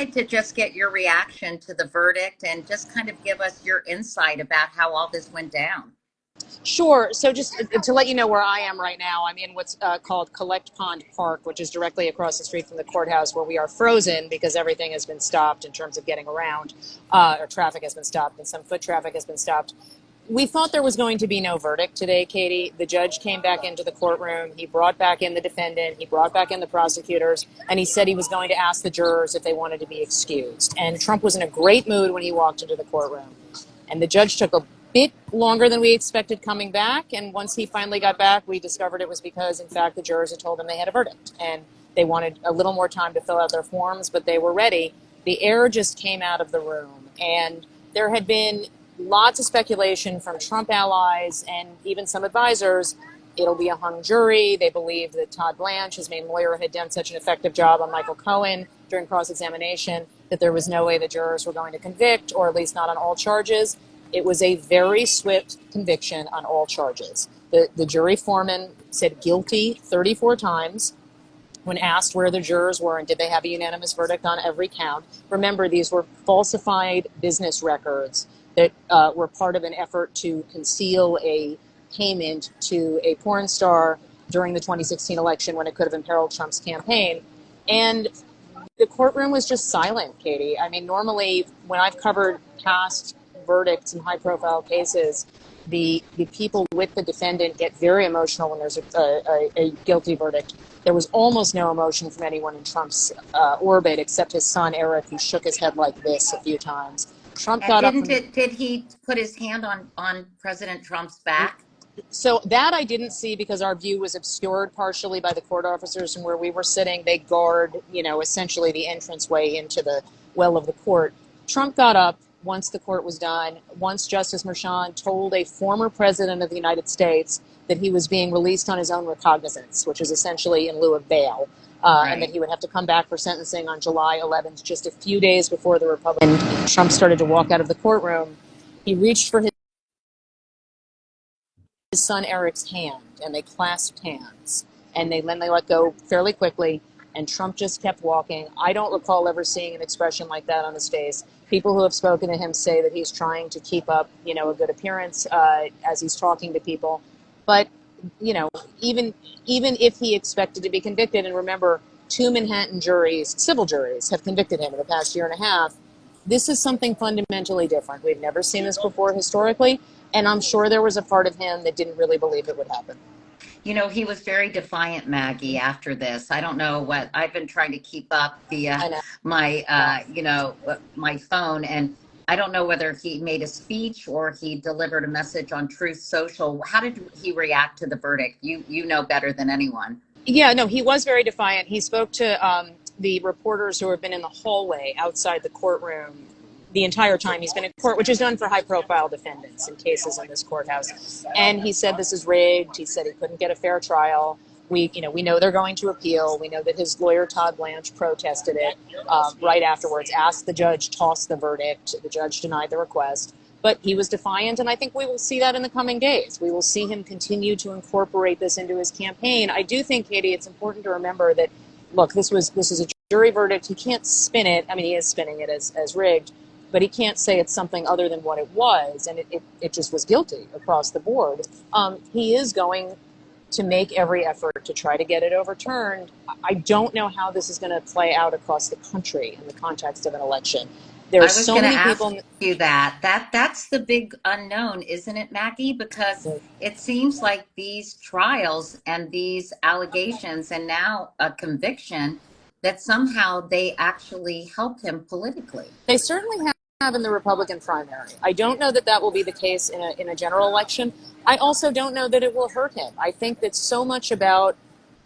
wanted to just get your reaction to the verdict and just kind of give us your insight about how all this went down. Sure. So just to let you know where I am right now, I'm in what's called Collect Pond Park, which is directly across the street from the courthouse, where we are frozen because everything has been stopped in terms of getting around, or traffic has been stopped and some foot traffic has been stopped. We thought there was going to be no verdict today, Katie. The judge came back into the courtroom. He brought back in the defendant. He brought back in the prosecutors. And he said he was going to ask the jurors if they wanted to be excused. And Trump was in a great mood when he walked into the courtroom. And the judge took a bit longer than we expected coming back. And once he finally got back, we discovered it was because, in fact, the jurors had told him they had a verdict. And they wanted a little more time to fill out their forms, but they were ready. The air just came out of the room. And there had been lots of speculation from Trump allies and even some advisors. It'll be a hung jury. They believe that Todd Blanche, his main lawyer, had done such an effective job on Michael Cohen during cross-examination that there was no way the jurors were going to convict, or at least not on all charges. It was a very swift conviction on all charges. The jury foreman said guilty 34 times when asked where the jurors were and did they have a unanimous verdict on every count. Remember, these were falsified business records that were part of an effort to conceal a payment to a porn star during the 2016 election when it could have imperiled Trump's campaign. And the courtroom was just silent, Katie. I mean, normally when I've covered past verdicts in high-profile cases, the people with the defendant get very emotional when there's a guilty verdict. There was almost no emotion from anyone in Trump's orbit except his son, Eric, who shook his head like this a few times. Trump got up. Did he put his hand on President Trump's back? So that I didn't see because our view was obscured partially by the court officers and where we were sitting. They guard, essentially the entranceway into the well of the court. Trump got up once the court was done, once Justice Merchan told a former president of the United States that he was being released on his own recognizance, which is essentially in lieu of bail. And that he would have to come back for sentencing on July 11th, just a few days before the Republican Trump started to walk out of the courtroom. He reached for his son Eric's hand, and they clasped hands, and then they let go fairly quickly, and Trump just kept walking. I don't recall ever seeing an expression like that on his face. People who have spoken to him say that he's trying to keep up, a good appearance as he's talking to people, but even if he expected to be convicted, and remember, 2 Manhattan juries, civil juries, have convicted him in the past year and a half, this is something fundamentally different. We've never seen this before historically, and I'm sure there was a part of him that didn't really believe it would happen. He was very defiant, Maggie, after this. I don't know what, I've been trying to keep up via my phone, and I don't know whether he made a speech or he delivered a message on Truth Social. How did he react to the verdict? You know better than anyone. Yeah, no, he was very defiant. He spoke to the reporters who have been in the hallway outside the courtroom the entire time he's been in court, which is done for high-profile defendants in cases in this courthouse. And he said this is rigged. He said he couldn't get a fair trial. We know they're going to appeal. We know that his lawyer, Todd Blanche, protested it right afterwards, asked the judge, toss the verdict. The judge denied the request. But he was defiant, and I think we will see that in the coming days. We will see him continue to incorporate this into his campaign. I do think, Katie, it's important to remember that, look, this is a jury verdict. He can't spin it. I mean, he is spinning it as rigged, but he can't say it's something other than what it was, and it just was guilty across the board. He is going to make every effort to try to get it overturned. I don't know how this is going to play out across the country in the context of an election. There are so many people. You that's the big unknown, isn't it, Maggie? Because it seems like these trials and these allegations and now a conviction that somehow they actually helped him politically. They certainly have in the Republican primary. I don't know that will be the case in a general election. I also don't know that it will hurt him. I think that so much about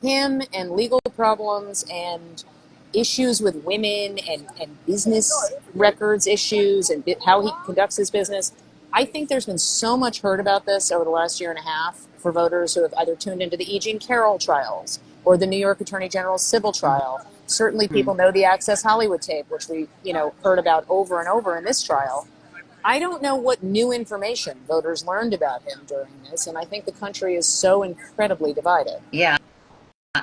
him and legal problems and issues with women and business records issues and how he conducts his business. I think there's been so much heard about this over the last year and a half for voters who have either tuned into the E. Jean Carroll trials or the New York Attorney General's civil trial. Certainly people know the Access Hollywood tape, which we heard about over and over in this trial. I don't know what new information voters learned about him during this, and I think the country is so incredibly divided. Yeah.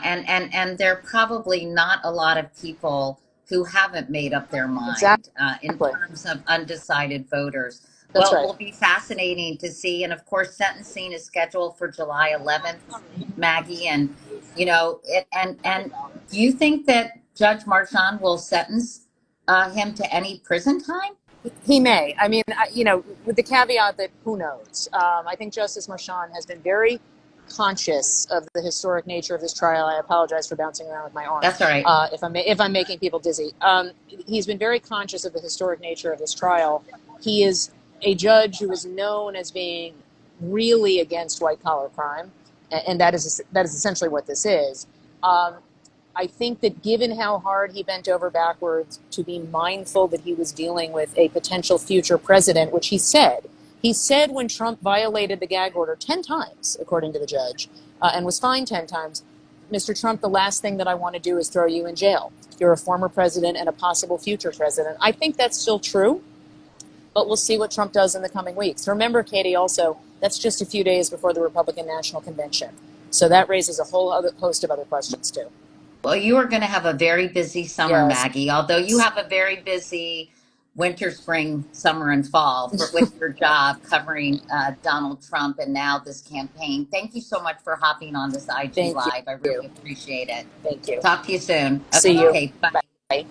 And there are probably not a lot of people who haven't made up their mind in Exactly. terms of undecided voters. That's Well, it right. will be fascinating to see. And of course, sentencing is scheduled for July 11th, Maggie. And, and do you think that Judge Marchand will sentence him to any prison time? He may. I mean, with the caveat that who knows. I think Justice Marchand has been very conscious of the historic nature of this trial. I apologize for bouncing around with my arm. That's all right. If I'm making people dizzy, he's been very conscious of the historic nature of this trial. He is a judge who is known as being really against white collar crime, and that is essentially what this is. I think that given how hard he bent over backwards to be mindful that he was dealing with a potential future president, which he said when Trump violated the gag order 10 times, according to the judge, and was fined 10 times, Mr. Trump, the last thing that I want to do is throw you in jail. You're a former president and a possible future president. I think that's still true, but we'll see what Trump does in the coming weeks. Remember, Katie, also, that's just a few days before the Republican National Convention. So that raises a whole other host of other questions, too. Well, you are going to have a very busy summer, Yes. Maggie, although you have a very busy winter, spring, summer, and fall with your job covering Donald Trump and now this campaign. Thank you so much for hopping on this IG Thank Live. I you. really appreciate it. Thank you. Talk to you soon. See you. Okay, bye. Bye.